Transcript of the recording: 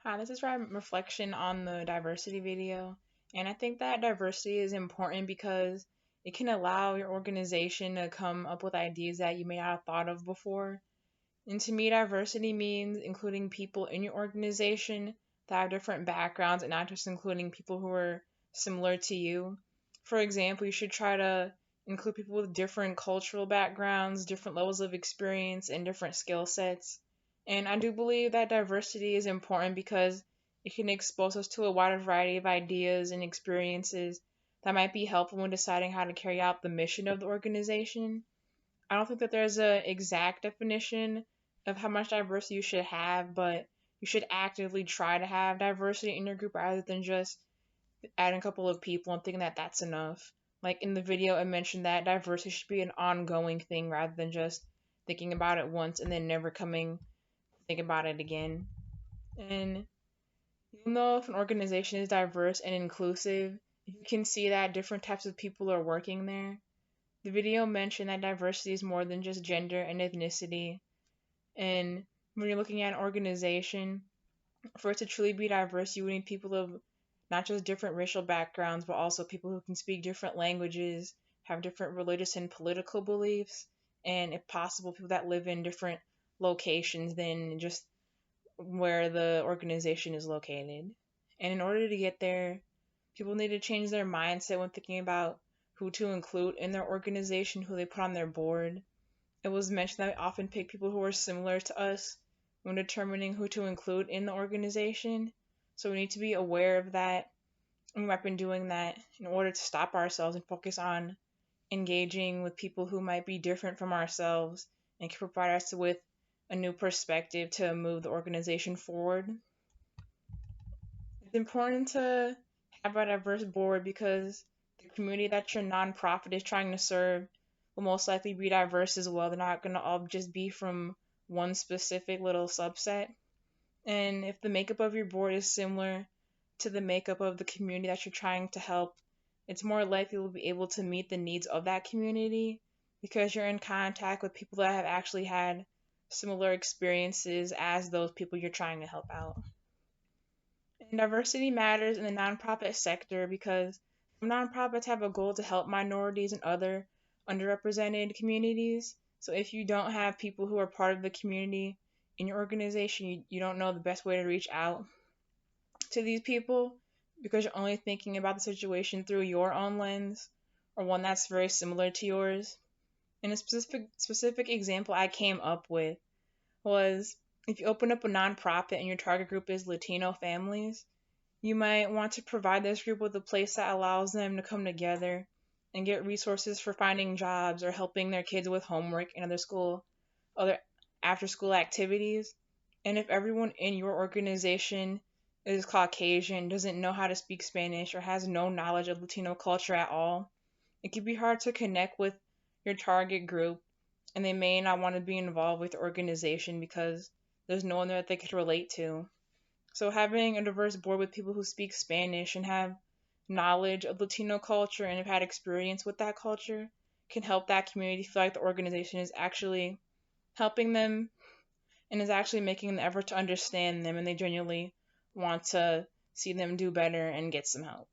Hi, this is my reflection on the diversity video. And I think that diversity is important because it can allow your organization to come up with ideas that you may not have thought of before. And to me, diversity means including people in your organization that have different backgrounds and not just including people who are similar to you. For example, you should try to include people with different cultural backgrounds, different levels of experience, and different skill sets. And I do believe that diversity is important because it can expose us to a wider variety of ideas and experiences that might be helpful when deciding how to carry out the mission of the organization. I don't think that there's a exact definition of how much diversity you should have, but you should actively try to have diversity in your group rather than just adding a couple of people and thinking that that's enough. Like in the video, I mentioned that diversity should be an ongoing thing rather than just thinking about it once and then never coming to think about it again. And even though if an organization is diverse and inclusive, you can see that different types of people are working there. The video mentioned that diversity is more than just gender and ethnicity. And when you're looking at an organization, for it to truly be diverse, you would need people of not just different racial backgrounds, but also people who can speak different languages, have different religious and political beliefs, and if possible, people that live in different locations than just where the organization is located. And in order to get there, people need to change their mindset when thinking about who to include in their organization, who they put on their board. It was mentioned that we often pick people who are similar to us when determining who to include in the organization. So we need to be aware of that. And we've been doing that in order to stop ourselves and focus on engaging with people who might be different from ourselves and can provide us with a new perspective to move the organization forward. It's important to have a diverse board because the community that your nonprofit is trying to serve will most likely be diverse as well. They're not going to all just be from one specific little subset. And if the makeup of your board is similar to the makeup of the community that you're trying to help, it's more likely you'll be able to meet the needs of that community because you're in contact with people that have actually had similar experiences as those people you're trying to help out. And diversity matters in the nonprofit sector because some nonprofits have a goal to help minorities and other underrepresented communities. So if you don't have people who are part of the community in your organization, you don't know the best way to reach out to these people because you're only thinking about the situation through your own lens or one that's very similar to yours. And a specific example I came up with was if you open up a nonprofit and your target group is Latino families, you might want to provide this group with a place that allows them to come together and get resources for finding jobs or helping their kids with homework and other after school activities. And if everyone in your organization is Caucasian, doesn't know how to speak Spanish, or has no knowledge of Latino culture at all, it can be hard to connect with your target group and they may not want to be involved with the organization because there's no one there that they could relate to. So having a diverse board with people who speak Spanish and have knowledge of Latino culture and have had experience with that culture can help that community feel like the organization is actually helping them and is actually making an effort to understand them and they genuinely want to see them do better and get some help.